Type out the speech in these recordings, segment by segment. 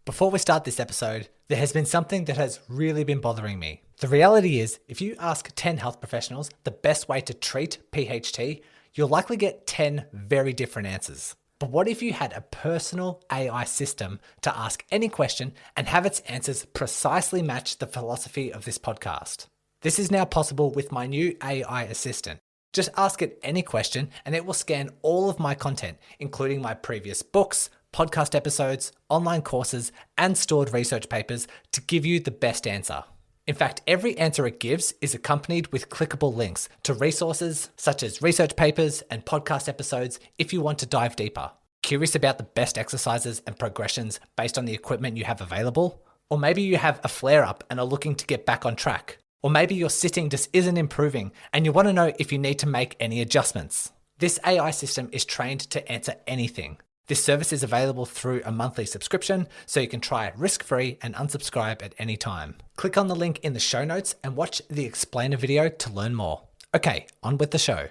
Before we start this episode, there has been something that has really been bothering me. The reality is, if you ask 10 health professionals the best way to treat PHT, you'll likely get 10 very different answers. But what if you had a personal AI system to ask any question and have its answers precisely match the philosophy of this podcast? This is now possible with my new AI assistant. Just ask it any question and it will scan all of my content, including my previous books, podcast episodes, online courses, and stored research papers to give you the best answer. In fact, every answer it gives is accompanied with clickable links to resources such as research papers and podcast episodes if you want to dive deeper. Curious about the best exercises and progressions based on the equipment you have available? Or maybe you have a flare-up and are looking to get back on track. Or maybe your sitting just isn't improving and you want to know if you need to make any adjustments. This AI system is trained to answer anything. This service is available through a monthly subscription, so you can try it risk-free and unsubscribe at any time. Click on the link in the show notes and watch the explainer video to learn more. Okay, on with the show.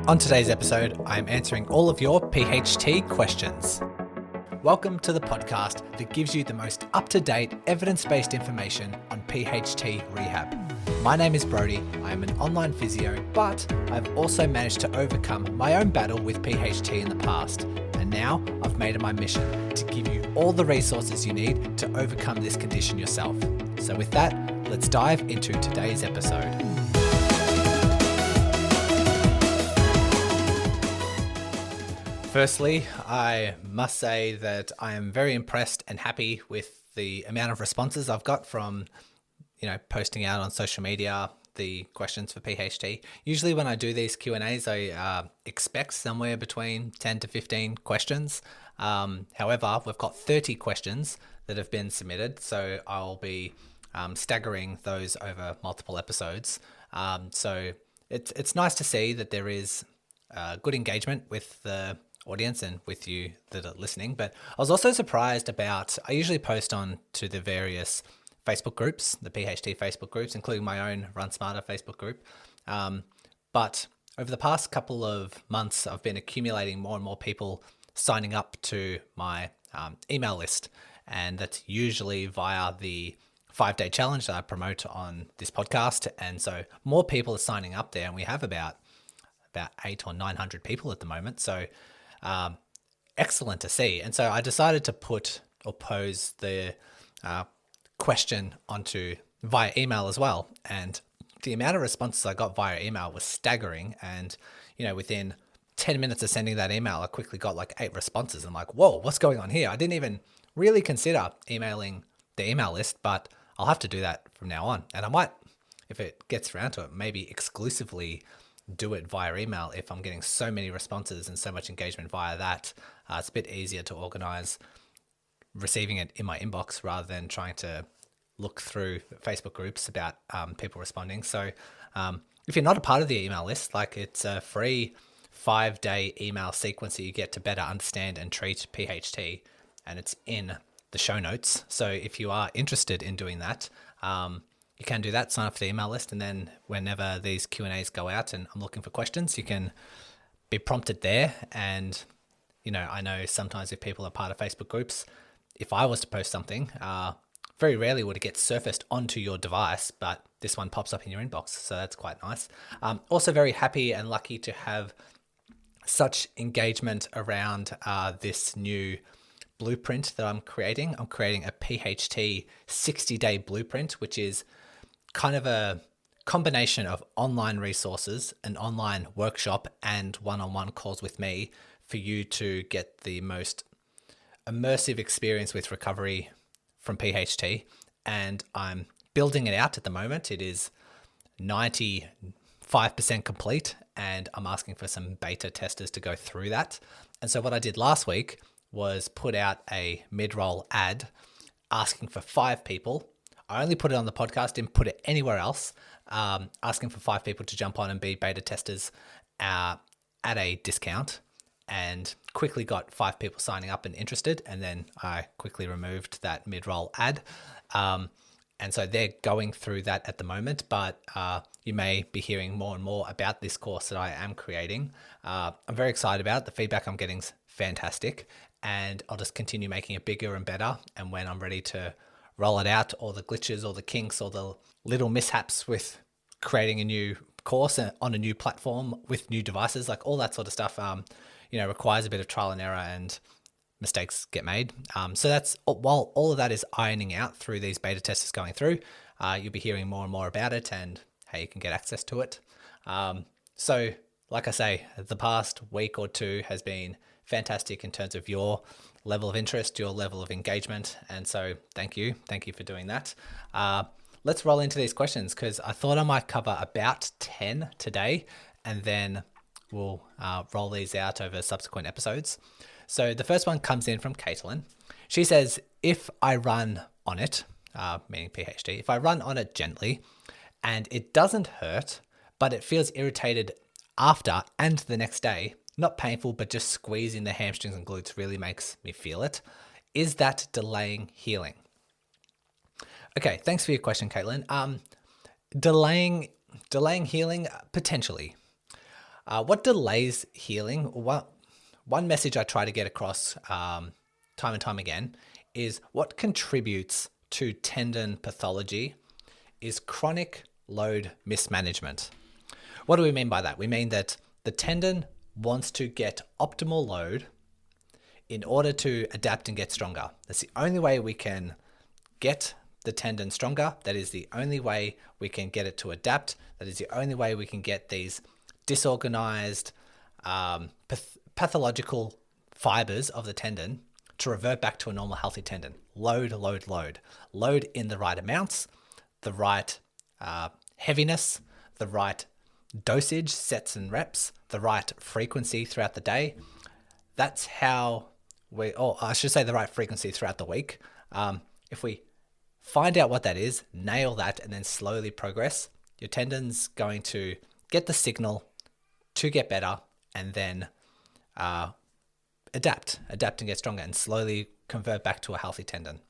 On today's episode, I'm answering all of your PHT questions. Welcome to the podcast that gives you the most up-to-date, evidence-based information on PHT rehab. My name is Brodie, I am an online physio, but I've also managed to overcome my own battle with PHT in the past. And now I've made it my mission to give you all the resources you need to overcome this condition yourself. So with that, let's dive into today's episode. Firstly, I must say that I am very impressed and happy with the amount of responses I've got from, posting out on social media the questions for PHT. Usually when I do these Q&As, I expect somewhere between 10 to 15 questions. However, we've got 30 questions that have been submitted, so I'll be staggering those over multiple episodes. So it's nice to see that there is good engagement with the audience and with you that are listening. But I was also surprised about, I usually post on to the various Facebook groups, the PHT Facebook groups, including my own Run Smarter Facebook group. But over the past couple of months, I've been accumulating more and more people signing up to my email list. And that's usually via the 5-day challenge that I promote on this podcast. And so more people are signing up there, and we have about 800 or 900 people at the moment. So excellent to see. And so I decided to pose the question onto via email as well. And the amount of responses I got via email was staggering. And, within 10 minutes of sending that email, I quickly got like 8 responses. I'm like, whoa, what's going on here? I didn't even really consider emailing the email list, but I'll have to do that from now on. And I might, if it gets around to it, maybe exclusively do it via email if I'm getting so many responses and so much engagement via that. It's a bit easier to organize receiving it in my inbox rather than trying to look through Facebook groups about people responding. So if you're not a part of the email list, it's a free 5-day email sequence that you get to better understand and treat PHT, and it's in the show notes. So if you are interested in doing that, you can do that, sign up for the email list, and then whenever these Q&As go out and I'm looking for questions, you can be prompted there. And, I know sometimes if people are part of Facebook groups, if I was to post something, very rarely would it get surfaced onto your device, but this one pops up in your inbox. So that's quite nice. Also very happy and lucky to have such engagement around this new blueprint that I'm creating. I'm creating a PHT 60-day blueprint, which is kind of a combination of online resources, an online workshop, and one-on-one calls with me for you to get the most immersive experience with recovery from PHT. And I'm building it out at the moment. It is 95% complete, and I'm asking for some beta testers to go through that. And so what I did last week was put out a mid-roll ad asking for 5 people. I only put it on the podcast, didn't put it anywhere else, asking for 5 people to jump on and be beta testers at a discount, and quickly got 5 people signing up and interested. And then I quickly removed that mid-roll ad. And so they're going through that at the moment, but you may be hearing more and more about this course that I am creating. I'm very excited about it. The feedback I'm getting is fantastic. and I'll just continue making it bigger and better. And when I'm ready to roll it out, all the glitches or the kinks or the little mishaps with creating a new course on a new platform with new devices, like all that sort of stuff, requires a bit of trial and error and mistakes get made. So that's while all of that is ironing out through these beta testers going through, you'll be hearing more and more about it and how you can get access to it. So like I say, the past week or two has been fantastic in terms of your level of interest, your level of engagement. And so thank you for doing that. Let's roll into these questions because I thought I might cover about 10 today and then we'll roll these out over subsequent episodes. So the first one comes in from Caitlin. She says, if I run on it, meaning PHT, if I run on it gently and it doesn't hurt, but it feels irritated after and the next day, not painful, but just squeezing the hamstrings and glutes really makes me feel it, is that delaying healing? Okay, thanks for your question, Caitlin. Delaying healing, potentially. What delays healing? One message I try to get across time and time again is what contributes to tendon pathology is chronic load mismanagement. What do we mean by that? We mean that the tendon wants to get optimal load in order to adapt and get stronger. That's the only way we can get the tendon stronger. That is the only way we can get it to adapt. That is the only way we can get these disorganized pathological fibers of the tendon to revert back to a normal healthy tendon. Load, load, load. Load in the right amounts, the right heaviness, the right dosage, sets and reps, the right frequency throughout the day. That's how I should say the right frequency throughout the week. If we find out what that is, nail that, and then slowly progress, your tendon's going to get the signal to get better and then adapt and get stronger and slowly convert back to a healthy tendon.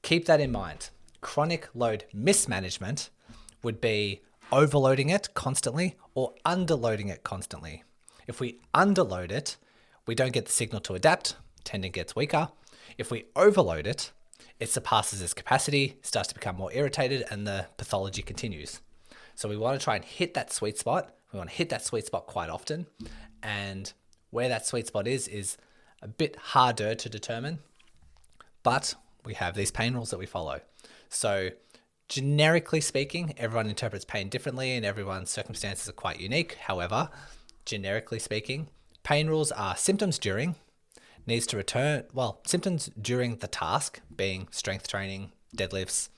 Keep that in mind. Chronic load mismanagement would be overloading it constantly or underloading it constantly. If we underload it, we don't get the signal to adapt, tendon gets weaker. If we overload it, it surpasses its capacity, starts to become more irritated, and the pathology continues. So we want to try and hit that sweet spot. We want to hit that sweet spot quite often. And where that sweet spot is a bit harder to determine, but we have these pain rules that we follow. So generically speaking, everyone interprets pain differently and everyone's circumstances are quite unique. However, generically speaking, pain rules are symptoms during, symptoms during the task, being strength training, deadlifts,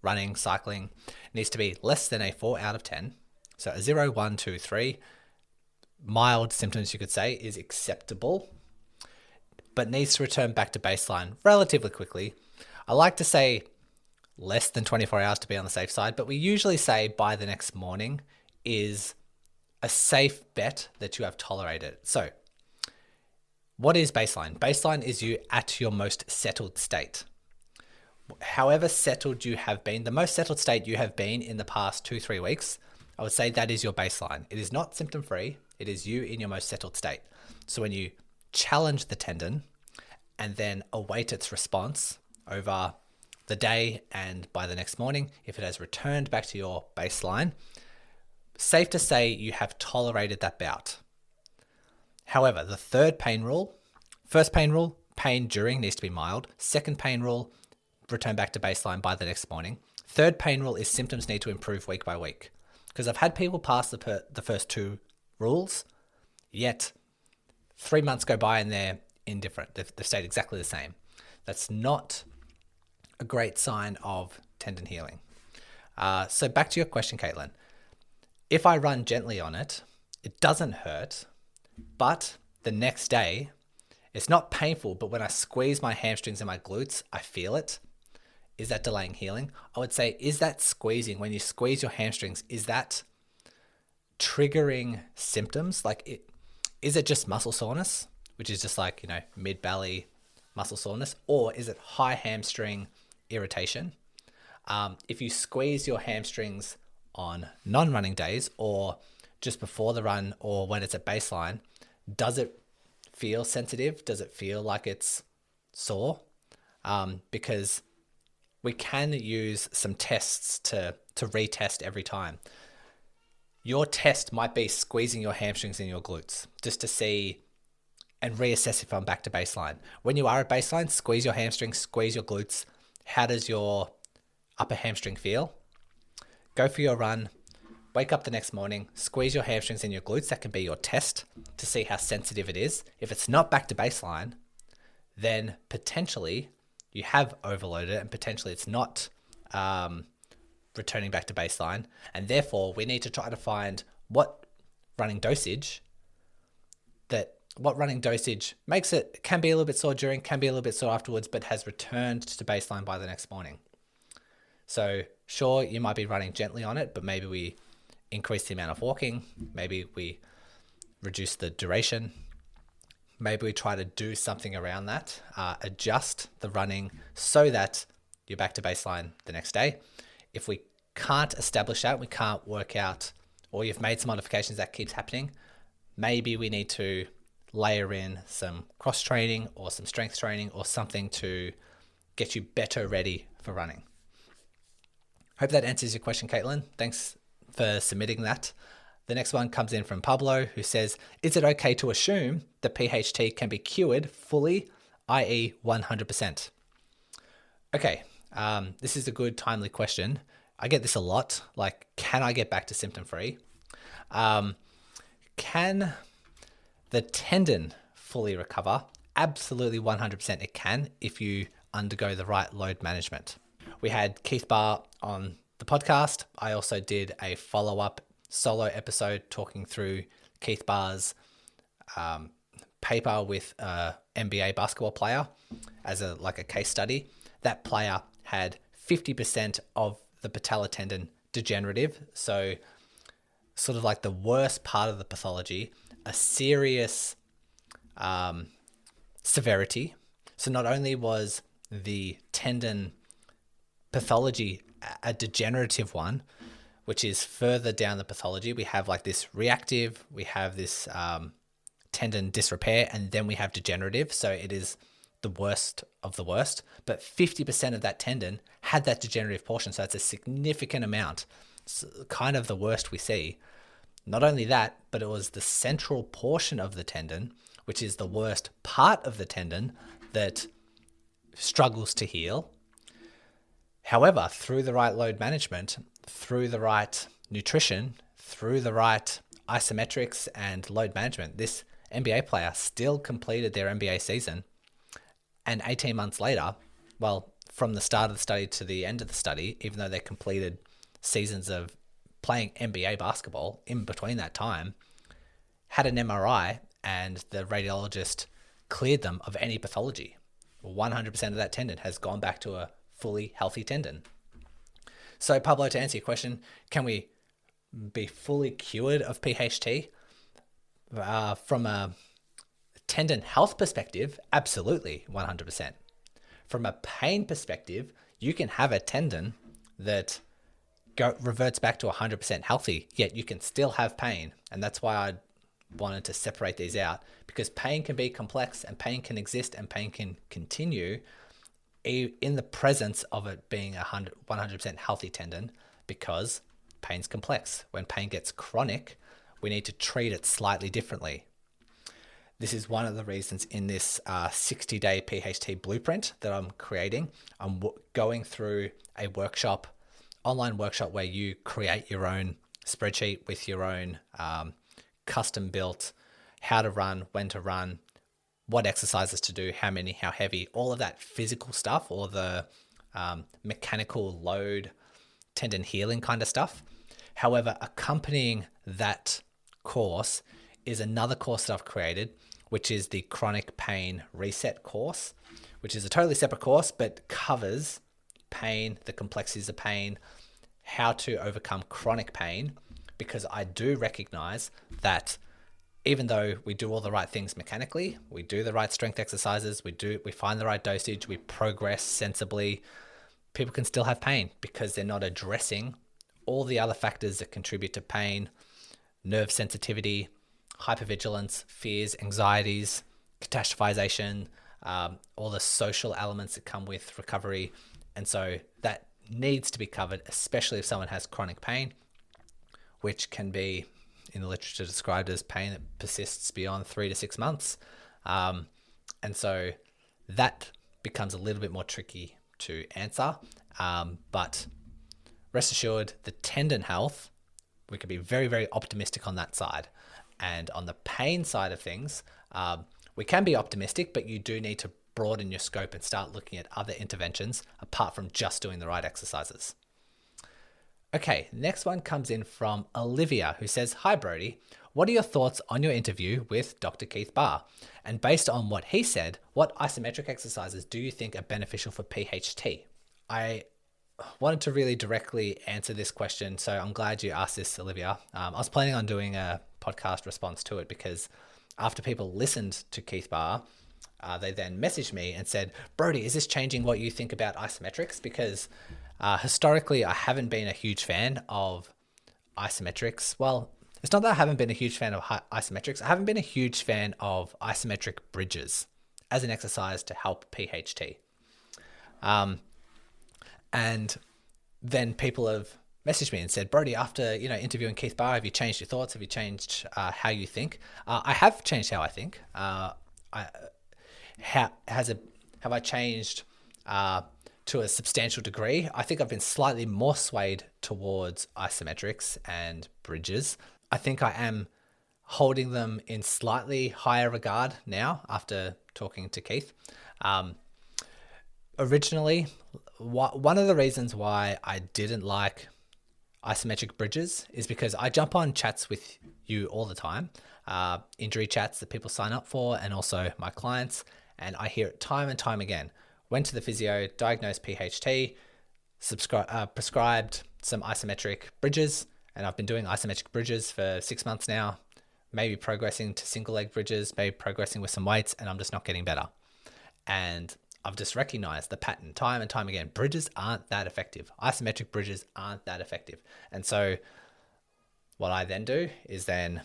running, cycling, needs to be less than a 4 out of 10. So a 0, 1, 2, 3, mild symptoms you could say is acceptable, but needs to return back to baseline relatively quickly. I like to say less than 24 hours to be on the safe side, but we usually say by the next morning is a safe bet that you have tolerated. So what is baseline? Baseline is you at your most settled state. However settled you have been, the most settled state you have been in the past 2-3 weeks, I would say that is your baseline. It is not symptom free. It is you in your most settled state. So when you challenge the tendon and then await its response over the day and by the next morning, if it has returned back to your baseline, safe to say you have tolerated that bout. However, the third pain rule, first pain rule, pain during needs to be mild. Second pain rule, return back to baseline by the next morning. Third pain rule is symptoms need to improve week by week. Because I've had people pass the first two rules, yet 3 months go by and they're indifferent. They've stayed exactly the same. That's not a great sign of tendon healing. So back to your question, Caitlin. If I run gently on it, it doesn't hurt, but the next day, it's not painful, but when I squeeze my hamstrings and my glutes, I feel it. Is that delaying healing? I would say, is that squeezing, when you squeeze your hamstrings, is that triggering symptoms? Is it just muscle soreness, which is just like, mid-belly muscle soreness, or is it high hamstring irritation? If you squeeze your hamstrings on non-running days or just before the run or when it's at baseline, does it feel sensitive? Does it feel like it's sore? Because we can use some tests to retest every time. Your test might be squeezing your hamstrings and your glutes just to see and reassess if I'm back to baseline. When you are at baseline, squeeze your hamstrings, squeeze your glutes. How does your upper hamstring feel? Go for your run, wake up the next morning, squeeze your hamstrings and your glutes. That can be your test to see how sensitive it is. If it's not back to baseline, then potentially you have overloaded it and potentially it's not returning back to baseline. And therefore we need to try to find what running dosage makes it, can be a little bit sore during, can be a little bit sore afterwards, but has returned to baseline by the next morning. So sure, you might be running gently on it, but maybe we increase the amount of walking. Maybe we reduce the duration. Maybe we try to do something around that, adjust the running so that you're back to baseline the next day. If we can't establish that, we can't work out, or you've made some modifications that keeps happening, maybe we need to layer in some cross training or some strength training or something to get you better ready for running. Hope that answers your question, Caitlin. Thanks for submitting that. The next one comes in from Pablo, who says, is it okay to assume that PHT can be cured fully, i.e. 100%? Okay, this is a good, timely question. I get this a lot, like, can I get back to symptom-free? Can the tendon fully recover? Absolutely 100% it can if you undergo the right load management. We had Keith Barr on the podcast. I also did a follow-up solo episode talking through Keith Barr's paper with an NBA basketball player as a case study. That player had 50% of the patellar tendon degenerative, so sort of like the worst part of the pathology, a serious severity. So not only was the tendon pathology a degenerative one, which is further down the pathology, we have like this reactive, we have this tendon disrepair, and then we have degenerative. So it is the worst of the worst, but 50% of that tendon had that degenerative portion. So it's a significant amount. It's kind of the worst we see. Not only that, but it was the central portion of the tendon, which is the worst part of the tendon, that struggles to heal. However, through the right load management, through the right nutrition, through the right isometrics and load management, this NBA player still completed their NBA season. And 18 months later, well, from the start of the study to the end of the study, even though they completed seasons of playing NBA basketball in between that time, had an MRI and the radiologist cleared them of any pathology. 100% of that tendon has gone back to a fully healthy tendon. So Pablo, to answer your question, can we be fully cured of PHT? From a tendon health perspective, absolutely 100%. From a pain perspective, you can have a tendon that reverts back to 100% healthy, yet you can still have pain. And that's why I wanted to separate these out, because pain can be complex and pain can exist and pain can continue in the presence of it being a 100% healthy tendon, because pain's complex. When pain gets chronic, we need to treat it slightly differently. This is one of the reasons in this 60-day PHT blueprint that I'm creating. I'm going through a workshop, online workshop, where you create your own spreadsheet with your own custom built how to run, when to run, what exercises to do, how many, how heavy, all of that physical stuff, or the mechanical load, tendon healing kind of stuff. However, accompanying that course is another course that I've created, which is the chronic pain reset course, which is a totally separate course, but covers pain, the complexities of pain, how to overcome chronic pain, because I do recognize that even though we do all the right things mechanically, we do the right strength exercises, we find the right dosage, we progress sensibly, people can still have pain because they're not addressing all the other factors that contribute to pain: nerve sensitivity, hypervigilance, fears, anxieties, catastrophization, all the social elements that come with recovery. And so that needs to be covered, especially if someone has chronic pain, which can be in the literature described as pain that persists beyond 3 to 6 months. And so that becomes a little bit more tricky to answer. But rest assured, the tendon health, we can be very, very optimistic on that side. And on the pain side of things, we can be optimistic, but you do need to broaden your scope and start looking at other interventions apart from just doing the right exercises. Okay, next one comes in from Olivia, who says, "Hi Brodie, what are your thoughts on your interview with Dr. Keith Barr? And based on what he said, what isometric exercises do you think are beneficial for PHT?" I wanted to really directly answer this question, so I'm glad you asked this, Olivia. I was planning on doing a podcast response to it because after people listened to Keith Barr, they then messaged me and said, "Brodie, is this changing what you think about isometrics?" Because historically, I haven't been a huge fan of isometrics. Well, it's not that I haven't been a huge fan of isometrics. I haven't been a huge fan of isometric bridges as an exercise to help PHT. And then people have messaged me and said, "Brodie, after interviewing Keith Barr, have you changed your thoughts? Have you changed how you think?" I have changed how I think. Have I changed to a substantial degree? I think I've been slightly more swayed towards isometrics and bridges. I think I am holding them in slightly higher regard now after talking to Keith. Originally, one of the reasons why I didn't like isometric bridges is because I jump on chats with you all the time, injury chats that people sign up for, and also my clients, and I hear it time and time again. Went to the physio, diagnosed PHT, prescribed some isometric bridges, and I've been doing isometric bridges for 6 months now, maybe progressing to single leg bridges, maybe progressing with some weights, and I'm just not getting better. And I've just recognized the pattern time and time again. Bridges aren't that effective. Isometric bridges aren't that effective. And so what I then do is then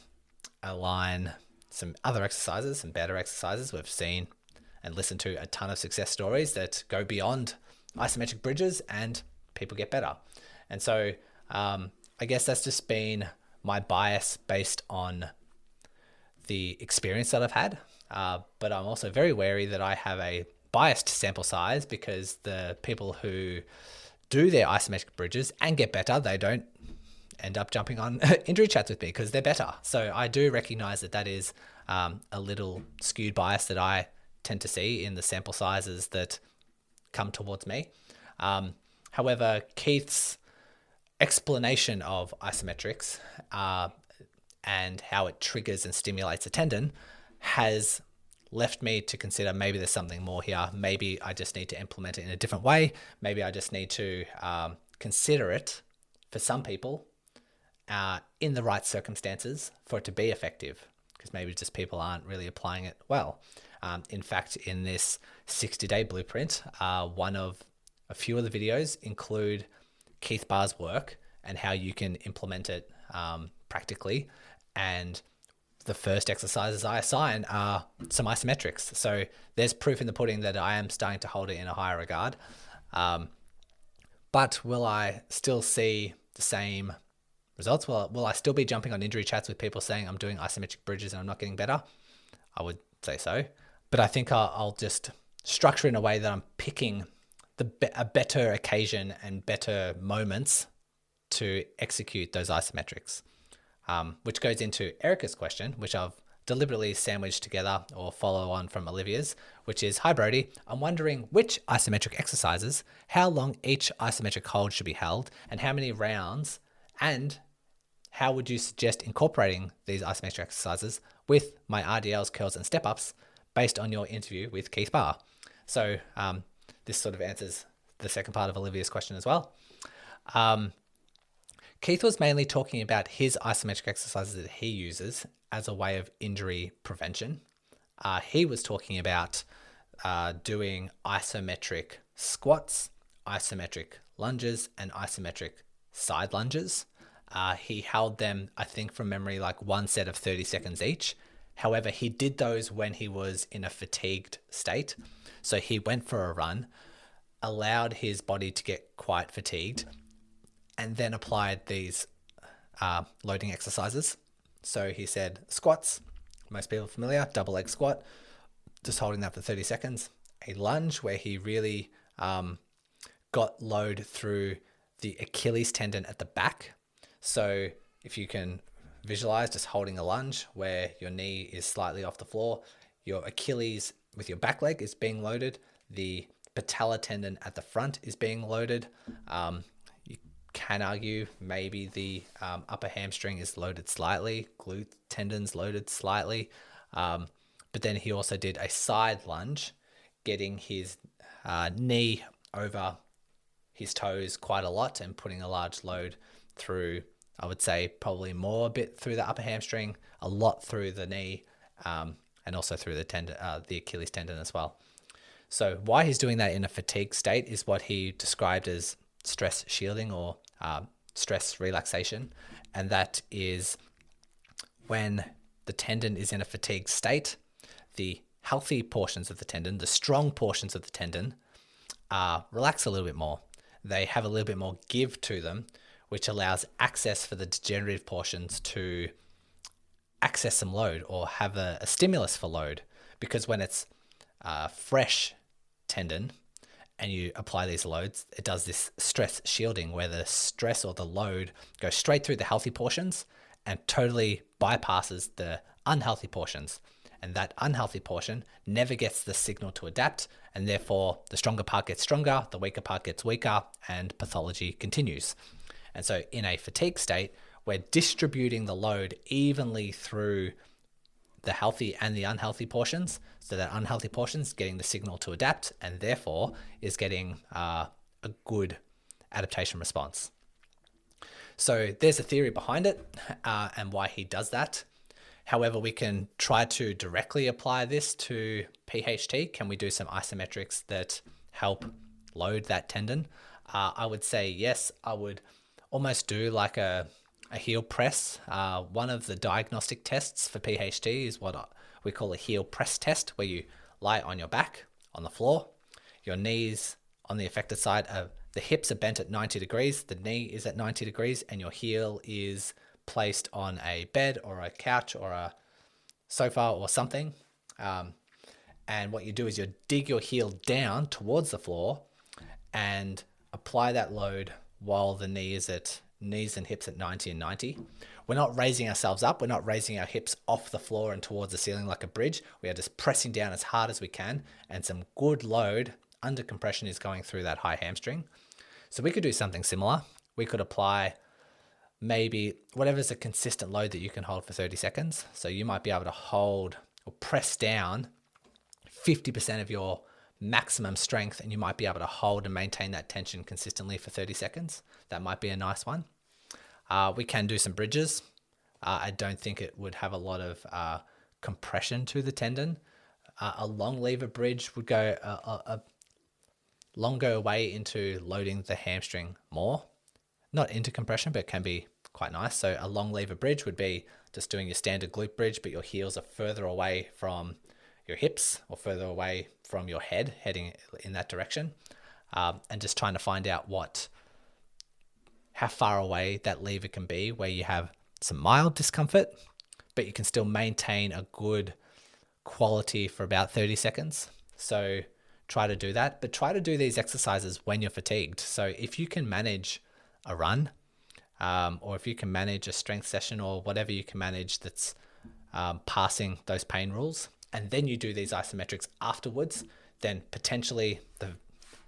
align some other exercises, some better exercises. We've seen and listened to a ton of success stories that go beyond isometric bridges and people get better. And so I guess that's just been my bias based on the experience that I've had. But I'm also very wary that I have a biased sample size because the people who do their isometric bridges and get better, they don't end up jumping on injury chats with me because they're better. So I do recognize that is a little skewed bias that I tend to see in the sample sizes that come towards me. However, Keith's explanation of isometrics and how it triggers and stimulates a tendon has left me to consider maybe there's something more here. Maybe I just need to implement it in a different way. Maybe I just need to consider it for some people in the right circumstances for it to be effective, because maybe just people aren't really applying it well. In fact, in this 60-day blueprint, one of a few of the videos include Keith Barr's work and how you can implement it practically. And the first exercises I assign are some isometrics. So there's proof in the pudding that I am starting to hold it in a higher regard. But will I still see the same results? Will I still be jumping on injury chats with people saying I'm doing isometric bridges and I'm not getting better? I would say so. But I think I'll just structure in a way that I'm picking a better occasion and better moments to execute those isometrics. Which goes into Erica's question, which I've deliberately sandwiched together or follow on from Olivia's, which is, "Hi Brodie, I'm wondering which isometric exercises, how long each isometric hold should be held, and how many rounds, and how would you suggest incorporating these isometric exercises with my RDLs, curls, and step-ups based on your interview with Keith Barr?" So this sort of answers the second part of Olivia's question as well. Keith was mainly talking about his isometric exercises that he uses as a way of injury prevention. He was talking about doing isometric squats, isometric lunges, and isometric side lunges. He held them, I think from memory, like one set of 30 seconds each, However, he did those when he was in a fatigued state. So he went for a run, allowed his body to get quite fatigued, and then applied these loading exercises. So he said squats, most people are familiar, double leg squat, just holding that for 30 seconds. A lunge where he really got load through the Achilles tendon at the back. So if you can visualize just holding a lunge where your knee is slightly off the floor, your Achilles with your back leg is being loaded, the patellar tendon at the front is being loaded. You can argue maybe the upper hamstring is loaded slightly, glute tendons loaded slightly. But then he also did a side lunge, getting his knee over his toes quite a lot and putting a large load through, I would say probably more a bit through the upper hamstring, a lot through the knee, and also through the tendon, the Achilles tendon as well. So why he's doing that in a fatigue state is what he described as stress shielding or stress relaxation. And that is when the tendon is in a fatigue state, the healthy portions of the tendon, the strong portions of the tendon, relax a little bit more. They have a little bit more give to them, which allows access for the degenerative portions to access some load or have a stimulus for load. Because when it's fresh tendon and you apply these loads, it does this stress shielding where the stress or the load goes straight through the healthy portions and totally bypasses the unhealthy portions. And that unhealthy portion never gets the signal to adapt, and therefore the stronger part gets stronger, the weaker part gets weaker, and pathology continues. And so in a fatigue state, we're distributing the load evenly through the healthy and the unhealthy portions, so that unhealthy portions getting the signal to adapt and therefore is getting a good adaptation response. So there's a theory behind it and why he does that. However, we can try to directly apply this to PHT. Can we do some isometrics that help load that tendon? I would say yes. I would almost do like a heel press. One of the diagnostic tests for PHT is what we call a heel press test, where you lie on your back on the floor, your knees on the affected side, the hips are bent at 90 degrees, the knee is at 90 degrees, and your heel is placed on a bed or a couch or a sofa or something. And what you do is you dig your heel down towards the floor and apply that load while the knees and hips at 90 and 90. We're not raising ourselves up. We're not raising our hips off the floor and towards the ceiling like a bridge. We are just pressing down as hard as we can, and some good load under compression is going through that high hamstring. So we could do something similar. We could apply maybe whatever's a consistent load that you can hold for 30 seconds. So you might be able to hold or press down 50% of your maximum strength, and you might be able to hold and maintain that tension consistently for 30 seconds. That might be a nice one. We can do some bridges. I don't think it would have a lot of compression to the tendon. A long lever bridge would go a longer way into loading the hamstring more. Not into compression, but it can be quite nice. So a long lever bridge would be just doing your standard glute bridge, but your heels are further away from your hips or further away from your head, heading in that direction, and just trying to find out how far away that lever can be, where you have some mild discomfort, but you can still maintain a good quality for about 30 seconds. So try to do that, but try to do these exercises when you're fatigued. So if you can manage a run, or if you can manage a strength session or whatever you can manage that's passing those pain rules, and then you do these isometrics afterwards, then potentially the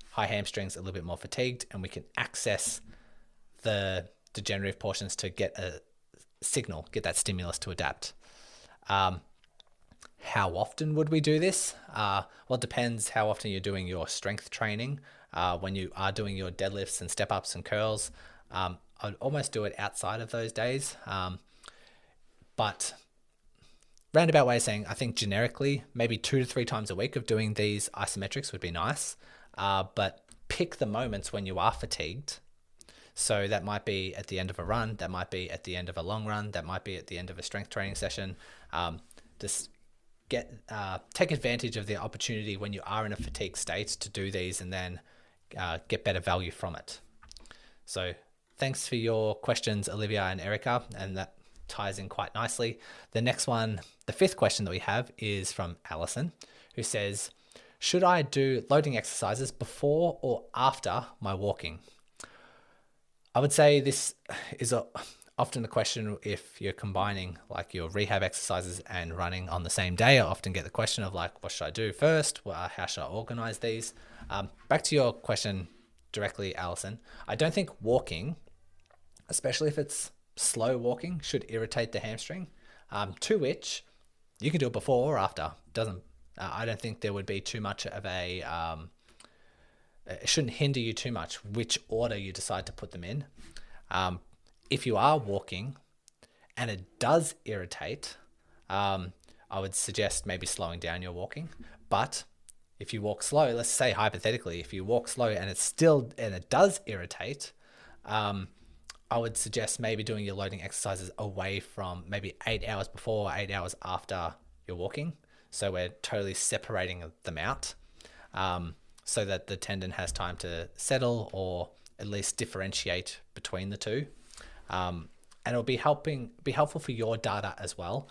high hamstring's a little bit more fatigued, and we can access the degenerative portions to get a signal, get that stimulus to adapt. How often would we do this? Well, it depends how often you're doing your strength training. When you are doing your deadlifts and step-ups and curls, I'd almost do it outside of those days. But roundabout way of saying, I think generically, maybe 2 to 3 times a week of doing these isometrics would be nice. But pick the moments when you are fatigued. So that might be at the end of a run, that might be at the end of a long run, that might be at the end of a strength training session. just take advantage of the opportunity when you are in a fatigue state to do these and then get better value from it. So thanks for your questions, Olivia and Erica, and that ties in quite nicely. The next one, the fifth question that we have, is from Alison, who says, should I do loading exercises before or after my walking? I would say this is often the question if you're combining like your rehab exercises and running on the same day. I often get the question of like, what should I do first? How should I organize these? Back to your question directly, Alison. I don't think walking, especially if it's slow walking, should irritate the hamstring, to which you can do it before or after. I don't think there would be too much of a, it shouldn't hinder you too much which order you decide to put them in. If you are walking and it does irritate, I would suggest maybe slowing down your walking. But if you walk slow, let's say hypothetically, if you walk slow and it does irritate, I would suggest maybe doing your loading exercises away from maybe 8 hours before or 8 hours after you're walking. So we're totally separating them out, so that the tendon has time to settle or at least differentiate between the two. And it'll be helpful for your data as well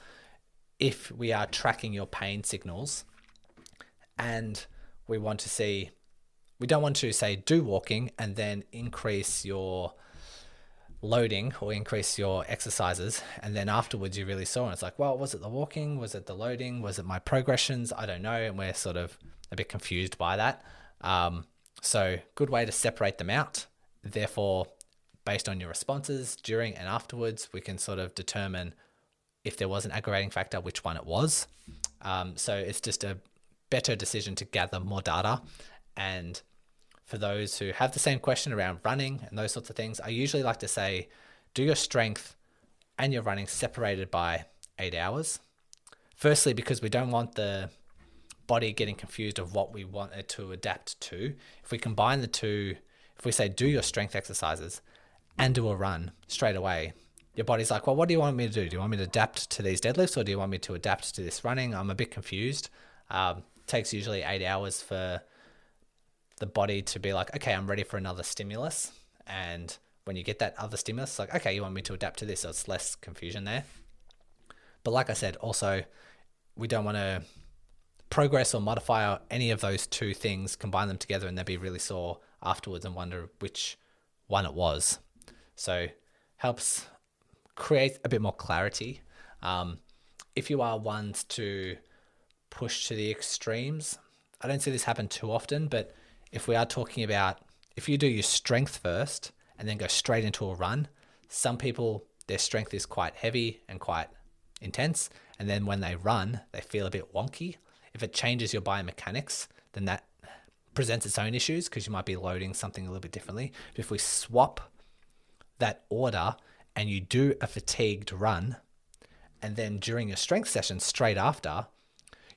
if we are tracking your pain signals and we don't want to say do walking and then increase your loading or increase your exercises, and then afterwards you really saw and it's like, well, was it the walking, was it the loading, was it my progressions? I don't know, and we're sort of a bit confused by that. So good way to separate them out. Therefore, based on your responses during and afterwards, we can sort of determine if there was an aggravating factor, which one it was. So it's just a better decision to gather more data. And for those who have the same question around running and those sorts of things, I usually like to say, do your strength and your running separated by 8 hours. Firstly, because we don't want the body getting confused of what we want it to adapt to. If we combine the two, if we say do your strength exercises and do a run straight away, your body's like, well, what do you want me to do? Do you want me to adapt to these deadlifts or do you want me to adapt to this running? I'm a bit confused. Takes usually 8 hours for the body to be like, okay, I'm ready for another stimulus. And when you get that other stimulus, it's like, okay, you want me to adapt to this. So it's less confusion there. But like I said, also, we don't want to progress or modify any of those two things, combine them together and then be really sore afterwards and wonder which one it was. So helps create a bit more clarity. If you are ones to push to the extremes, I don't see this happen too often, but if we are talking about, if you do your strength first and then go straight into a run, some people, their strength is quite heavy and quite intense. And then when they run, they feel a bit wonky. If it changes your biomechanics, then that presents its own issues because you might be loading something a little bit differently. But if we swap that order and you do a fatigued run, and then during your strength session straight after,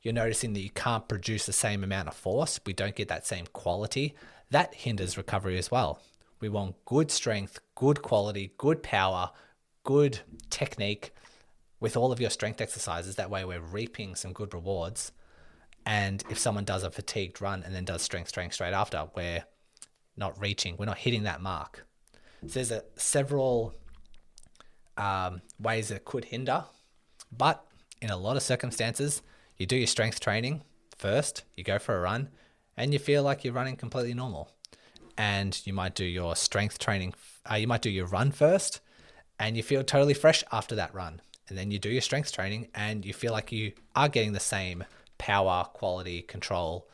you're noticing that you can't produce the same amount of force. We don't get that same quality. That hinders recovery as well. We want good strength, good quality, good power, good technique with all of your strength exercises. That way we're reaping some good rewards. And if someone does a fatigued run and then does strength straight after, we're not hitting that mark. So there's several ways that it could hinder, but in a lot of circumstances, you do your strength training first, you go for a run, and you feel like you're running completely normal. And you might do your strength training, you might do your run first, and you feel totally fresh after that run. And then you do your strength training, and you feel like you are getting the same power, quality, control.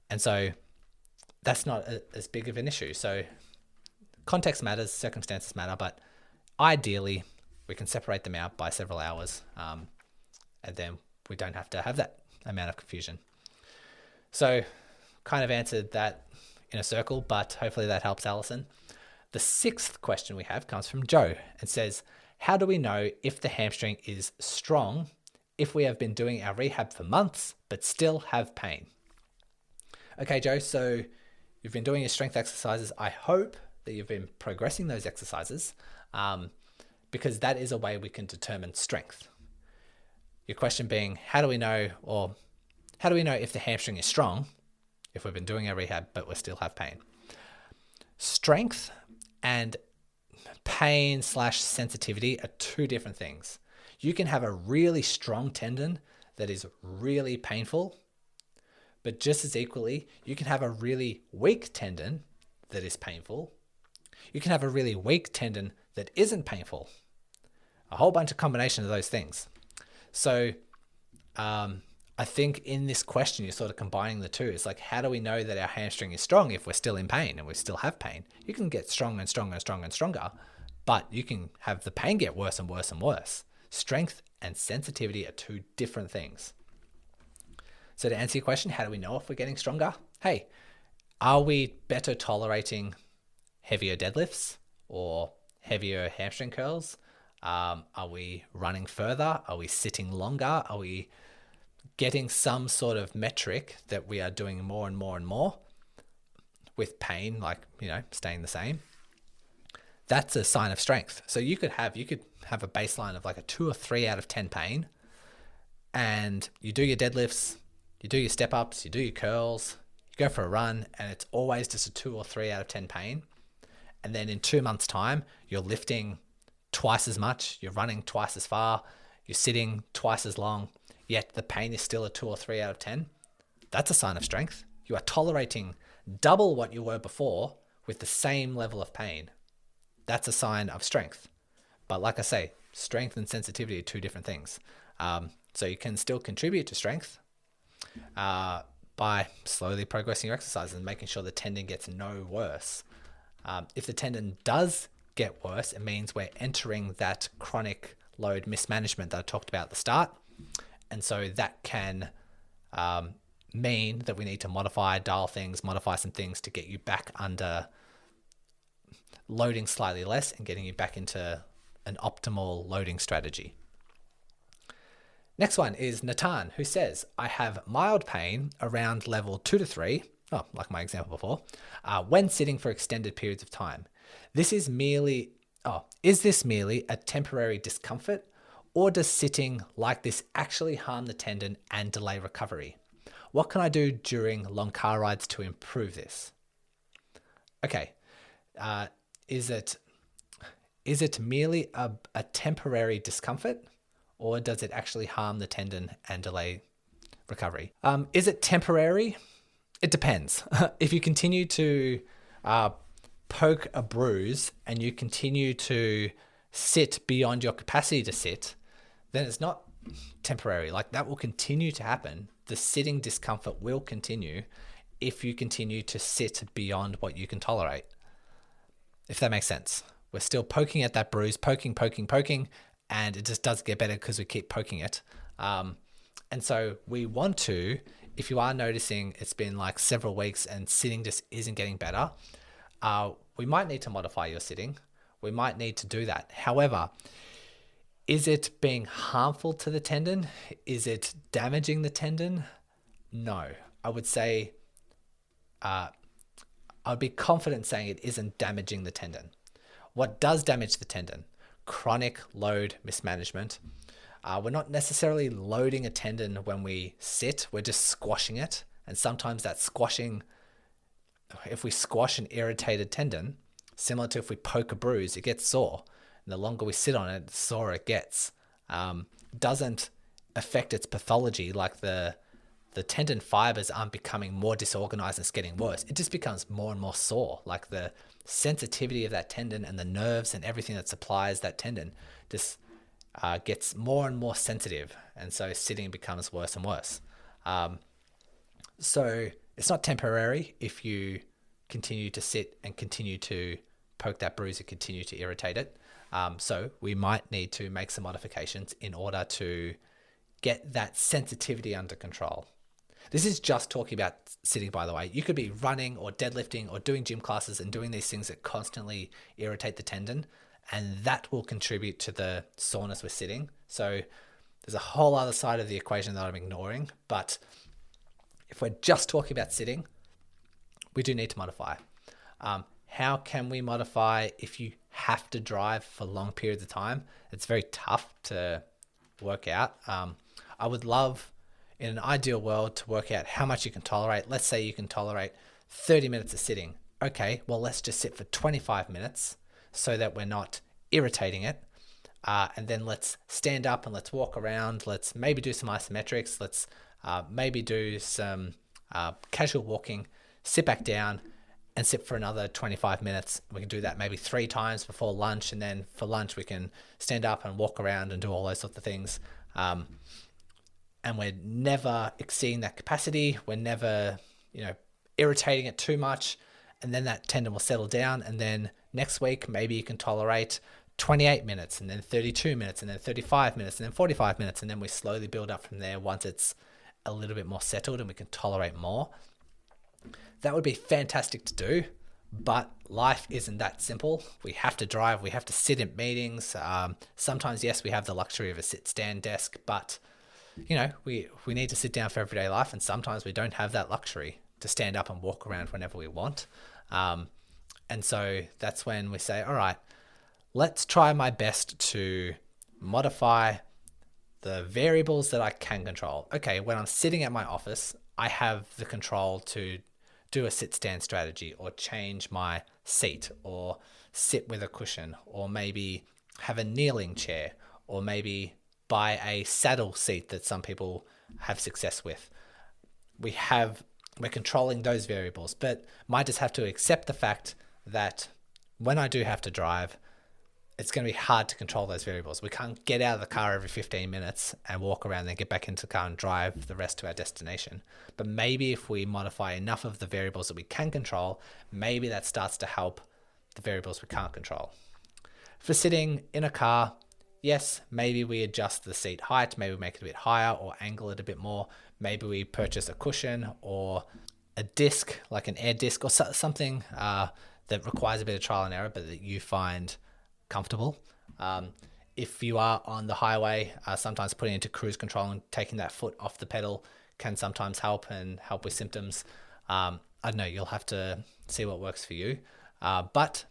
And so that's not as big of an issue. So context matters, circumstances matter, but ideally we can separate them out by several hours, and then we don't have to have that amount of confusion. So kind of answered that in a circle, but hopefully that helps, Alison. The sixth question we have comes from Joe and says, how do we know if the hamstring is strong if we have been doing our rehab for months but still have pain? Okay, Joe, so you've been doing your strength exercises. I hope that you've been progressing those exercises, because that is a way we can determine strength. Your question being, how do we know if the hamstring is strong if we've been doing our rehab but we still have pain? Strength and pain/sensitivity are two different things. You can have a really strong tendon that is really painful, but just as equally, you can have a really weak tendon that is painful. You can have a really weak tendon that isn't painful. A whole bunch of combination of those things. So I think in this question, you're sort of combining the two. It's like, how do we know that our hamstring is strong if we're still in pain and we still have pain? You can get stronger and stronger and stronger and stronger, but you can have the pain get worse and worse and worse. Strength and sensitivity are two different things. So to answer your question, how do we know if we're getting stronger? Hey, are we better tolerating heavier deadlifts or heavier hamstring curls? Are we running further? Are we sitting longer? Are we getting some sort of metric that we are doing more and more and more with pain, like, staying the same? That's a sign of strength. So you could have a baseline of like a 2 or 3 out of 10 pain, and you do your deadlifts, you do your step ups, you do your curls, you go for a run, and it's always just a 2 or 3 out of 10 pain. And then in 2 months' time, you're lifting twice as much, you're running twice as far, you're sitting twice as long, yet the pain is still a 2 or 3 out of 10. That's a sign of strength. You are tolerating double what you were before with the same level of pain. That's a sign of strength. But like I say, strength and sensitivity are two different things. So you can still contribute to strength by slowly progressing your exercises and making sure the tendon gets no worse. If the tendon does get worse, it means we're entering that chronic load mismanagement that I talked about at the start. And so that can mean that we need to modify some things to get you back under loading slightly less and getting you back into an optimal loading strategy. Next one is Natan, who says, I have mild pain around level 2 to 3, like my example before, when sitting for extended periods of time. Is this merely a temporary discomfort, or does sitting like this actually harm the tendon and delay recovery? What can I do during long car rides to improve this? Okay, is it merely a temporary discomfort, or does it actually harm the tendon and delay recovery? Is it temporary? It depends. If you continue to poke a bruise and you continue to sit beyond your capacity to sit, then it's not temporary. Like, that will continue to happen. The sitting discomfort will continue if you continue to sit beyond what you can tolerate. If that makes sense. We're still poking at that bruise, poking, and it just does get better because we keep poking it. And so we want to, if you are noticing it's been like several weeks and sitting just isn't getting better, we might need to modify your sitting. We might need to do that. However, is it being harmful to the tendon? Is it damaging the tendon? No. I would say, I'd be confident saying it isn't damaging the tendon. What does damage the tendon? Chronic load mismanagement. We're not necessarily loading a tendon when we sit, we're just squashing it. And sometimes that squashing, if we squash an irritated tendon, similar to if we poke a bruise, it gets sore. And the longer we sit on it, the sore it gets. Doesn't affect its pathology, like the tendon fibers aren't becoming more disorganized and it's getting worse. It just becomes more and more sore. Like the sensitivity of that tendon and the nerves and everything that supplies that tendon just gets more and more sensitive. And so sitting becomes worse and worse. So it's not temporary if you continue to sit and continue to poke that bruise and continue to irritate it. So we might need to make some modifications in order to get that sensitivity under control. This is just talking about sitting, by the way. You could be running or deadlifting or doing gym classes and doing these things that constantly irritate the tendon, and that will contribute to the soreness with sitting. So there's a whole other side of the equation that I'm ignoring, but if we're just talking about sitting, we do need to modify. How can we modify if you have to drive for long periods of time? It's very tough to work out. I would love, in an ideal world, to work out how much you can tolerate. Let's say you can tolerate 30 minutes of sitting. Okay, well, let's just sit for 25 minutes so that we're not irritating it. And then let's stand up and let's walk around. Let's maybe do some isometrics. Let's maybe do some casual walking, sit back down and sit for another 25 minutes. We can do that maybe 3 times before lunch. And then for lunch, we can stand up and walk around and do all those sorts of things. And we're never exceeding that capacity. We're never, irritating it too much. And then that tendon will settle down. And then next week, maybe you can tolerate 28 minutes and then 32 minutes and then 35 minutes and then 45 minutes. And then we slowly build up from there once it's a little bit more settled and we can tolerate more. That would be fantastic to do, but life isn't that simple. We have to drive, we have to sit in meetings. Sometimes, yes, we have the luxury of a sit-stand desk, but we need to sit down for everyday life, and sometimes we don't have that luxury to stand up and walk around whenever we want. And so that's when we say, all right, let's try my best to modify the variables that I can control. Okay, when I'm sitting at my office, I have the control to do a sit-stand strategy or change my seat or sit with a cushion or maybe have a kneeling chair or maybe buy a saddle seat that some people have success with. We're controlling those variables, but might just have to accept the fact that when I do have to drive, it's going to be hard to control those variables. We can't get out of the car every 15 minutes and walk around, then get back into the car and drive the rest to our destination. But maybe if we modify enough of the variables that we can control, maybe that starts to help the variables we can't control. For sitting in a car, yes, maybe we adjust the seat height, maybe we make it a bit higher or angle it a bit more. Maybe we purchase a cushion or a disc, like an air disc or something that requires a bit of trial and error, but that you find comfortable. If you are on the highway, sometimes putting into cruise control and taking that foot off the pedal can sometimes help with symptoms. I don't know, you'll have to see what works for you. But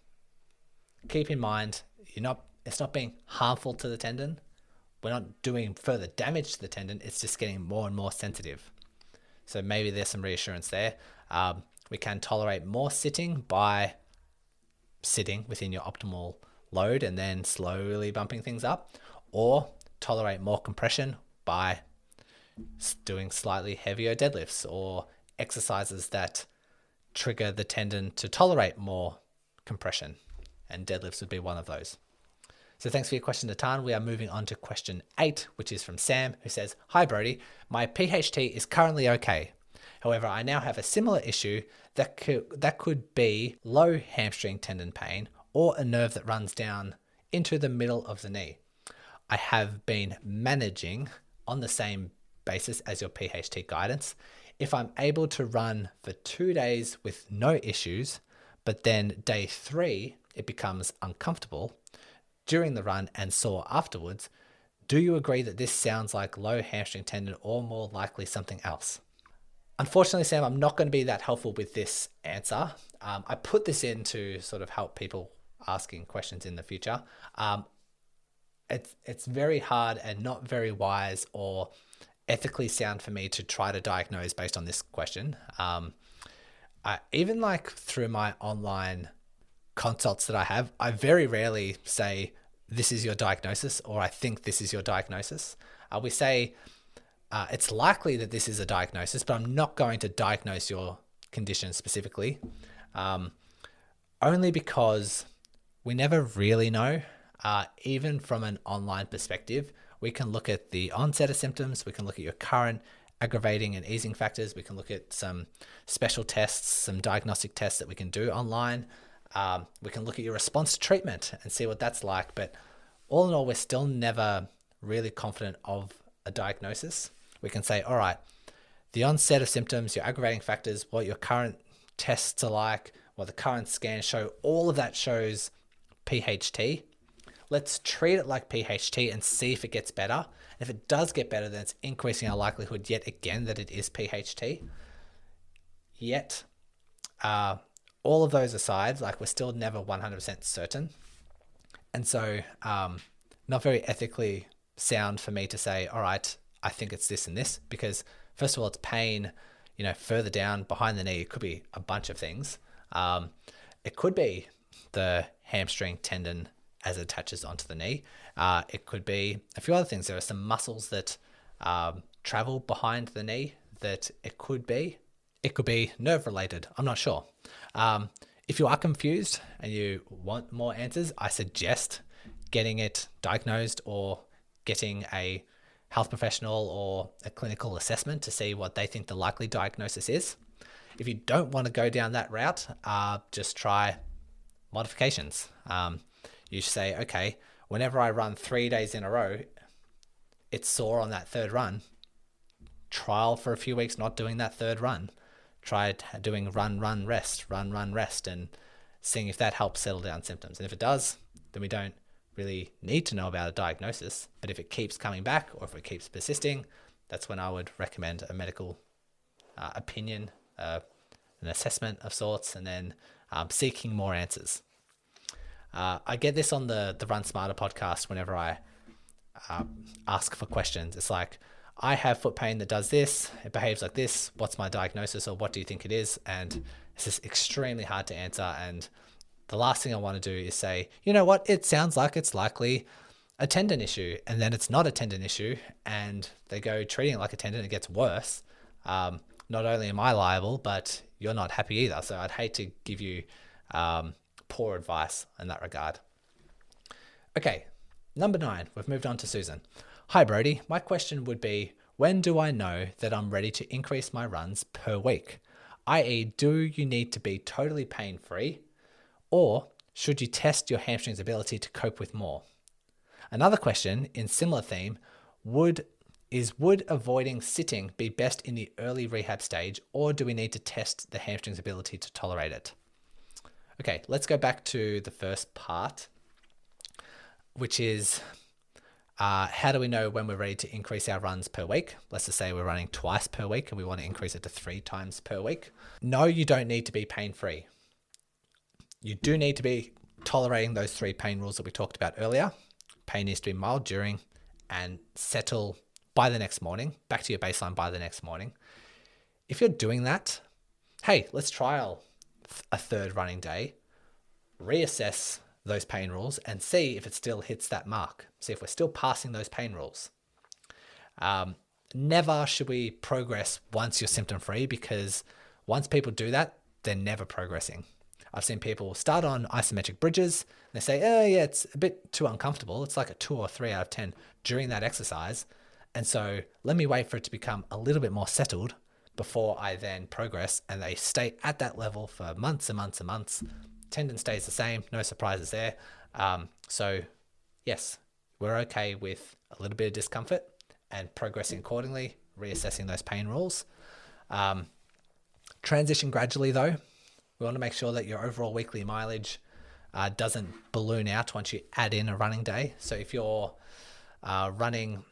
keep in mind, it's not being harmful to the tendon. We're not doing further damage to the tendon. It's just getting more and more sensitive. So maybe there's some reassurance there. We can tolerate more sitting by sitting within your optimal load and then slowly bumping things up, or tolerate more compression by doing slightly heavier deadlifts or exercises that trigger the tendon to tolerate more compression, and deadlifts would be one of those. So thanks for your question, Natan. We are moving on to question 8, which is from Sam, who says, "Hi Brodie, my PHT is currently okay. However, I now have a similar issue that could be low hamstring tendon pain or a nerve that runs down into the middle of the knee. I have been managing on the same basis as your PHT guidance. If I'm able to run for 2 days with no issues, but then day 3, it becomes uncomfortable during the run and sore afterwards, do you agree that this sounds like low hamstring tendon or more likely something else?" Unfortunately, Sam, I'm not going to be that helpful with this answer. I put this in to sort of help people asking questions in the future. It's very hard and not very wise or ethically sound for me to try to diagnose based on this question. Even like through my online consults that I have, I very rarely say, "This is your diagnosis," or "I think this is your diagnosis." We say, "It's likely that this is a diagnosis, but I'm not going to diagnose your condition specifically." Only because we never really know. Even from an online perspective, we can look at the onset of symptoms, we can look at your current aggravating and easing factors, we can look at some special tests, some diagnostic tests that we can do online. We can look at your response to treatment and see what that's like. But all in all, we're still never really confident of a diagnosis. We can say, all right, the onset of symptoms, your aggravating factors, what your current tests are like, what the current scans show, all of that shows PHT. Let's treat it like PHT and see if it gets better. And if it does get better, then it's increasing our likelihood yet again that it is PHT. Yet, all of those aside, like we're still never 100% certain. And so not very ethically sound for me to say, all right, I think it's this and this, because first of all, it's pain, further down behind the knee. It could be a bunch of things. It could be the hamstring tendon as it attaches onto the knee. It could be a few other things. There are some muscles that travel behind the knee that it could be. It could be nerve related. I'm not sure. If you are confused and you want more answers, I suggest getting it diagnosed or getting a health professional or a clinical assessment to see what they think the likely diagnosis is. If you don't want to go down that route, just try modifications. You say, okay, whenever I run 3 days in a row, it's sore on that third run. Trial for a few weeks not doing that third run. Try doing run, rest, and seeing if that helps settle down symptoms. And if it does, then we don't really need to know about a diagnosis. But if it keeps coming back or if it keeps persisting, that's when I would recommend a medical opinion, an assessment of sorts, and then seeking more answers. I get this on the Run Smarter podcast whenever I ask for questions. It's like, I have foot pain that does this, it behaves like this, what's my diagnosis, or what do you think it is? And it's just extremely hard to answer. And the last thing I want to do is say, you know what, it sounds like it's likely a tendon issue, and then it's not a tendon issue, and they go treating it like a tendon, it gets worse. Not only am I liable, but you're not happy either. So I'd hate to give you poor advice in that regard. Okay, number 9, we've moved on to Susan. Hi Brodie, my question would be, when do I know that I'm ready to increase my runs per week? i.e., do you need to be totally pain-free, or should you test your hamstring's ability to cope with more? Another question in similar theme, would avoiding sitting be best in the early rehab stage, or do we need to test the hamstring's ability to tolerate it? Okay, let's go back to the first part, which is how do we know when we're ready to increase our runs per week? Let's just say we're running twice per week and we want to increase it to 3 times per week. No, you don't need to be pain-free. You do need to be tolerating those 3 pain rules that we talked about earlier. Pain needs to be mild during and settle by the next morning, back to your baseline by the next morning. If you're doing that, hey, let's trial a 3rd running day, reassess those pain rules and see if it still hits that mark. See if we're still passing those pain rules. Never should we progress once you're symptom free, because once people do that, they're never progressing. I've seen people start on isometric bridges and they say, oh yeah, it's a bit too uncomfortable. It's like a 2 or 3 out of 10 during that exercise. And so let me wait for it to become a little bit more settled before I then progress. And they stay at that level for months and months and months. Tendon stays the same, no surprises there. So yes, we're okay with a little bit of discomfort and progressing accordingly, reassessing those pain rules. Transition gradually though. We want to make sure that your overall weekly mileage doesn't balloon out once you add in a running day. So if you're running,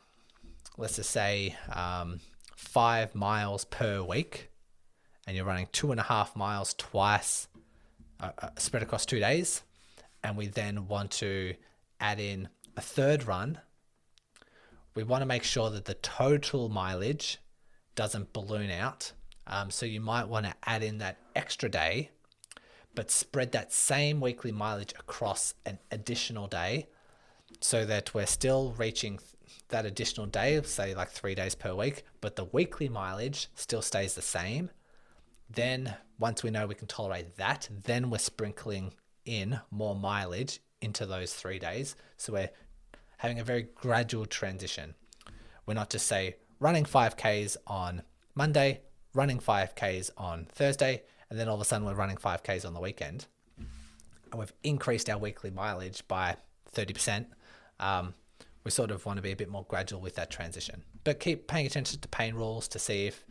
let's just say 5 miles per week, and you're running 2.5 miles twice, spread across 2 days, and we then want to add in a 3rd run, we want to make sure that the total mileage doesn't balloon out. So you might want to add in that extra day, but spread that same weekly mileage across an additional day, so that we're still reaching that additional day, say like 3 days per week, but the weekly mileage still stays the same. Then once we know we can tolerate that, then we're sprinkling in more mileage into those 3 days. So we're having a very gradual transition. We're not just say running 5Ks on Monday, running 5Ks on Thursday, and then all of a sudden we're running 5Ks on the weekend. And we've increased our weekly mileage by 30%. We sort of want to be a bit more gradual with that transition, but keep paying attention to pain rules to see if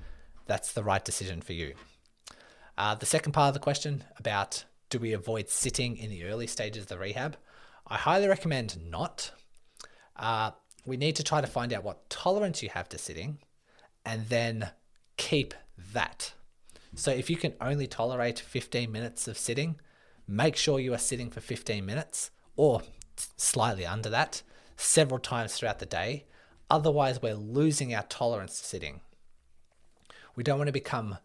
that's the right decision for you. The second part of the question about, do we avoid sitting in the early stages of the rehab? I highly recommend not. We need to try to find out what tolerance you have to sitting and then keep that. So if you can only tolerate 15 minutes of sitting, make sure you are sitting for 15 minutes or slightly under that several times throughout the day. Otherwise, we're losing our tolerance to sitting. We don't want to become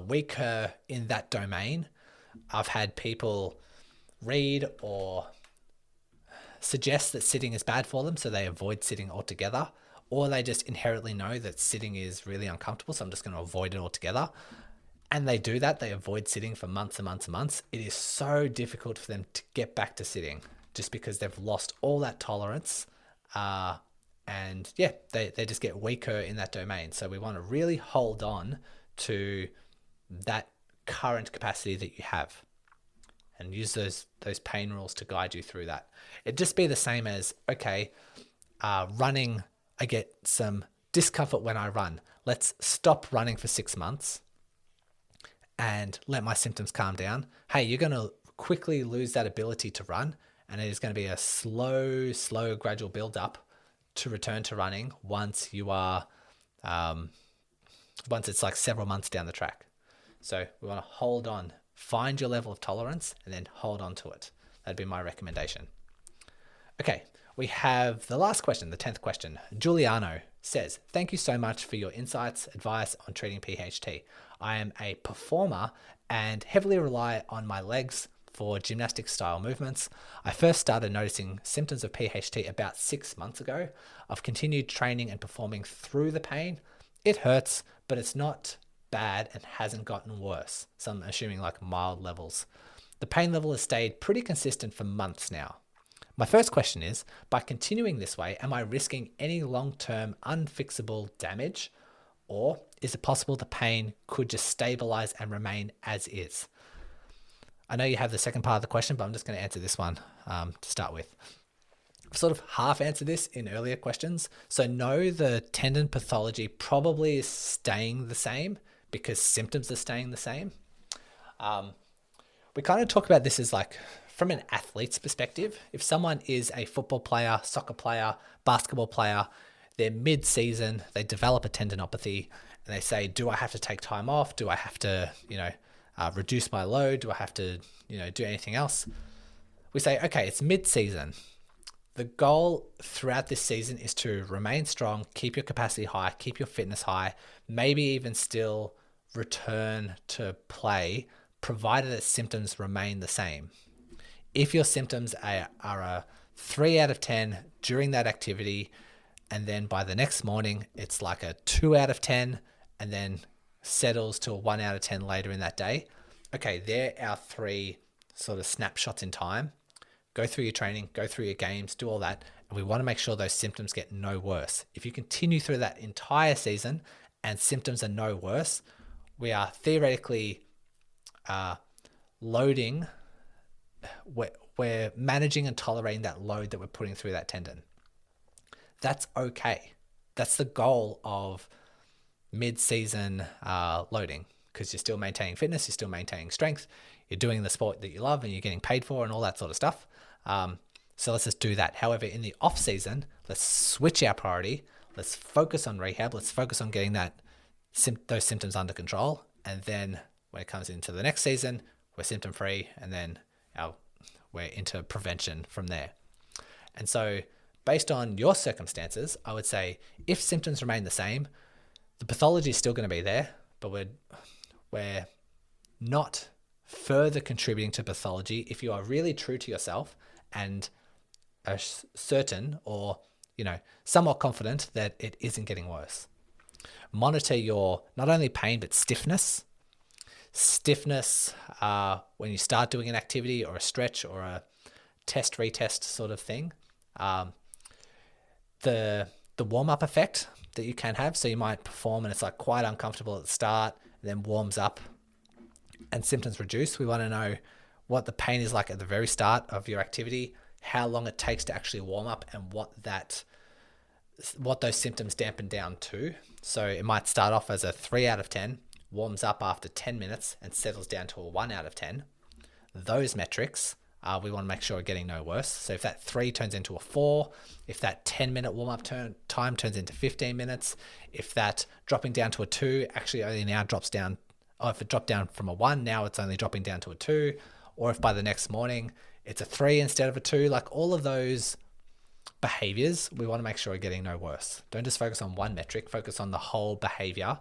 weaker in that domain. I've had people read or suggest that sitting is bad for them, so they avoid sitting altogether, or they just inherently know that sitting is really uncomfortable, so I'm just going to avoid it altogether. And they do that. They avoid sitting for months and months and months. It is so difficult for them to get back to sitting just because they've lost all that tolerance. And yeah, they just get weaker in that domain. So we want to really hold on to that current capacity that you have and use those pain rules to guide you through that. It'd just be the same as, okay, running, I get some discomfort when I run. Let's stop running for 6 months and let my symptoms calm down. Hey, you're going to quickly lose that ability to run, and it is going to be a slow, gradual build up to return to running once you are, once it's like several months down the track. So we want to hold on, find your level of tolerance, and then hold on to it. That'd be my recommendation. Okay, we have the last question, the 10th question. Giuliano says, thank you so much for your insights, advice on treating PHT. I am a performer and heavily rely on my legs for gymnastic style movements. I first started noticing symptoms of PHT about 6 months ago. I've continued training and performing through the pain. It hurts, but it's not bad and hasn't gotten worse. So I'm assuming like mild levels. The pain level has stayed pretty consistent for months now. My first question is, by continuing this way, am I risking any long-term unfixable damage? Or is it possible the pain could just stabilize and remain as is? I know you have the second part of the question, but I'm just going to answer this one to start with. I've sort of half answered this in earlier questions. So no, the tendon pathology probably is staying the same because symptoms are staying the same. We kind of talk about this as like from an athlete's perspective. If someone is a football player, soccer player, basketball player, they're mid-season, they develop a tendinopathy, and they say, do I have to take time off? Do I have to, reduce my load? Do I have to, do anything else? We say, okay, it's mid-season. The goal throughout this season is to remain strong, keep your capacity high, keep your fitness high, maybe even still return to play, provided that symptoms remain the same. If your symptoms are a 3 out of 10 during that activity, and then by the next morning, it's like a 2 out of 10, and then settles to a 1 out of 10 later in that day. Okay, they're our 3 sort of snapshots in time. Go through your training, go through your games, do all that. And we want to make sure those symptoms get no worse. If you continue through that entire season and symptoms are no worse, we are theoretically loading, we're managing and tolerating that load that we're putting through that tendon. That's okay. That's the goal of mid-season loading, because you're still maintaining fitness, you're still maintaining strength, you're doing the sport that you love and you're getting paid for and all that sort of stuff. So let's just do that. However, in the off season, let's switch our priority. Let's focus on rehab. Let's focus on getting those symptoms under control. And then when it comes into the next season, we're symptom free, and then we're into prevention from there. And so based on your circumstances, I would say if symptoms remain the same, the pathology is still going to be there, but we're not further contributing to pathology if you are really true to yourself and are certain or somewhat confident that it isn't getting worse. Monitor your not only pain but stiffness. Stiffness when you start doing an activity or a stretch or a test retest sort of thing. The warm-up effect that you can have. So you might perform and it's like quite uncomfortable at the start, and then warms up and symptoms reduce. We want to know what the pain is like at the very start of your activity, how long it takes to actually warm up, and what those symptoms dampen down to. So it might start off as a 3 out of 10, warms up after 10 minutes and settles down to a 1 out of 10. Those metrics, we want to make sure are getting no worse. So if that 3 turns into a 4, if that 10-minute warm-up time turns into 15 minutes, if that dropping down to a 2 actually only now drops down, or if it dropped down from a 1, now it's only dropping down to a 2, or if by the next morning it's a 3 instead of a 2, like all of those behaviors, we want to make sure we're getting no worse. Don't just focus on one metric, focus on the whole behavior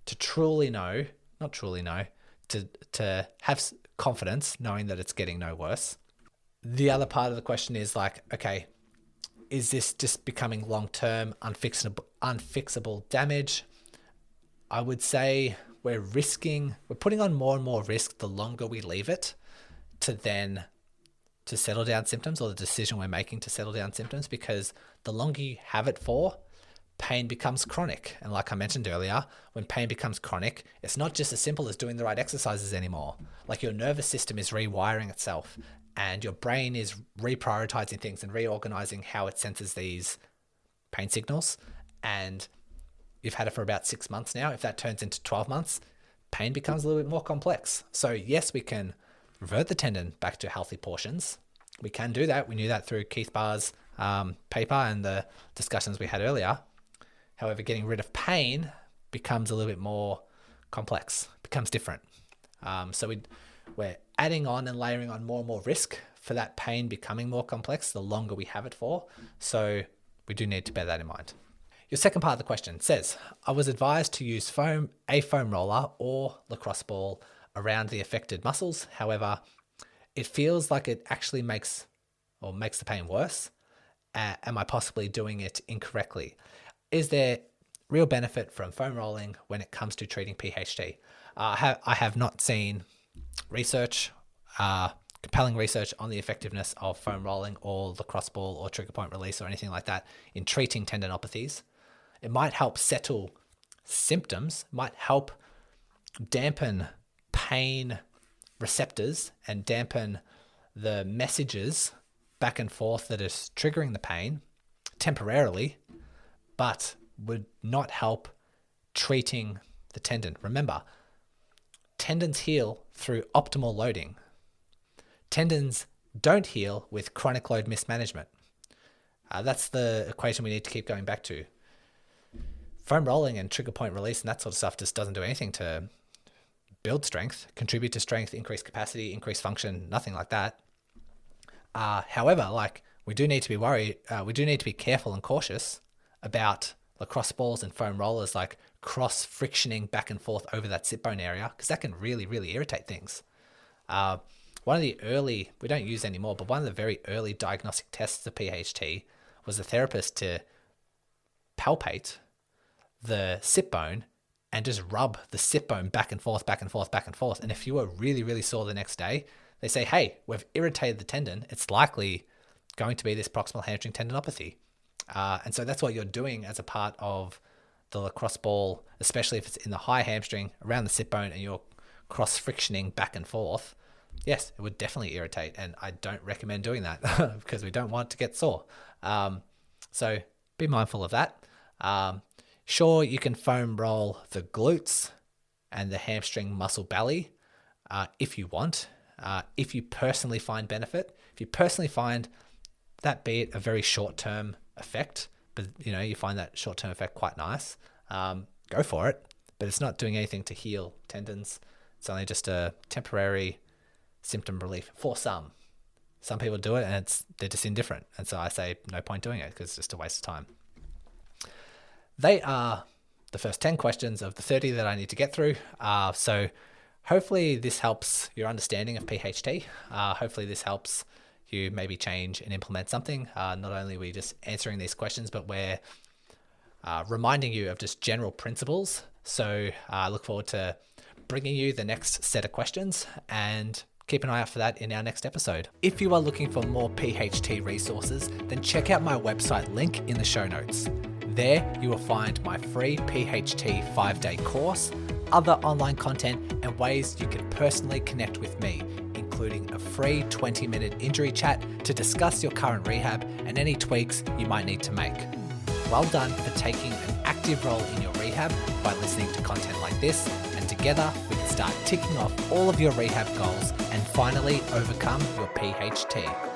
to truly know, not truly know, to have confidence knowing that it's getting no worse. The other part of the question is like, okay, is this just becoming long-term unfixable damage? I would say we're putting on more and more risk the longer we leave it to settle down symptoms, or the decision we're making to settle down symptoms, because the longer you have it for, pain becomes chronic. And like I mentioned earlier, when pain becomes chronic, it's not just as simple as doing the right exercises anymore. Like your nervous system is rewiring itself, and your brain is reprioritizing things and reorganizing how it senses these pain signals. And you've had it for about 6 months now. If that turns into 12 months, pain becomes a little bit more complex. So yes, we can revert the tendon back to healthy portions. We can do that. We knew that through Keith Barr's paper and the discussions we had earlier. However, getting rid of pain becomes a little bit more complex, becomes different. So we're adding on and layering on more and more risk for that pain becoming more complex the longer we have it for. So we do need to bear that in mind. Your second part of the question says, I was advised to use a foam roller or lacrosse ball around the affected muscles. However, it feels like it actually makes the pain worse. Am I possibly doing it incorrectly? Is there real benefit from foam rolling when it comes to treating PHT? I have not seen research, compelling research on the effectiveness of foam rolling or lacrosse ball or trigger point release or anything like that in treating tendinopathies. It might help settle symptoms, might help dampen pain receptors and dampen the messages back and forth that is triggering the pain temporarily, but would not help treating the tendon. Remember, tendons heal through optimal loading. Tendons don't heal with chronic load mismanagement. That's the equation we need to keep going back to. Foam rolling and trigger point release and that sort of stuff just doesn't do anything to build strength, contribute to strength, increase capacity, increase function, nothing like that. However, like we do need to be careful and cautious about lacrosse balls and foam rollers, like cross frictioning back and forth over that sit bone area, because that can really, really irritate things. One of the early, we don't use anymore, but one of the very early diagnostic tests of PHT was the therapist to palpate the sit bone and just rub the sit bone back and forth, back and forth, back and forth. And if you were really, really sore the next day, they say, hey, we've irritated the tendon. It's likely going to be this proximal hamstring tendinopathy. And so that's what you're doing as a part of the lacrosse ball, especially if it's in the high hamstring around the sit bone and you're cross frictioning back and forth. Yes, it would definitely irritate. And I don't recommend doing that because we don't want to get sore. So be mindful of that. Sure, you can foam roll the glutes and the hamstring muscle belly if you want. If you personally find benefit, if you personally find that be it a very short-term effect, but you find that short-term effect quite nice, go for it. But it's not doing anything to heal tendons. It's only just a temporary symptom relief for some. Some people do it and they're just indifferent. And so I say no point doing it because it's just a waste of time. They are the first 10 questions of the 30 that I need to get through. So hopefully this helps your understanding of PHT. Hopefully this helps you maybe change and implement something. Not only are we just answering these questions, but we're reminding you of just general principles. So I look forward to bringing you the next set of questions and keep an eye out for that in our next episode. If you are looking for more PHT resources, then check out my website link in the show notes. There you will find my free PHT 5-day course, other online content, and ways you can personally connect with me, including a free 20-minute injury chat to discuss your current rehab and any tweaks you might need to make. Well done for taking an active role in your rehab by listening to content like this, and together we can start ticking off all of your rehab goals and finally overcome your PHT.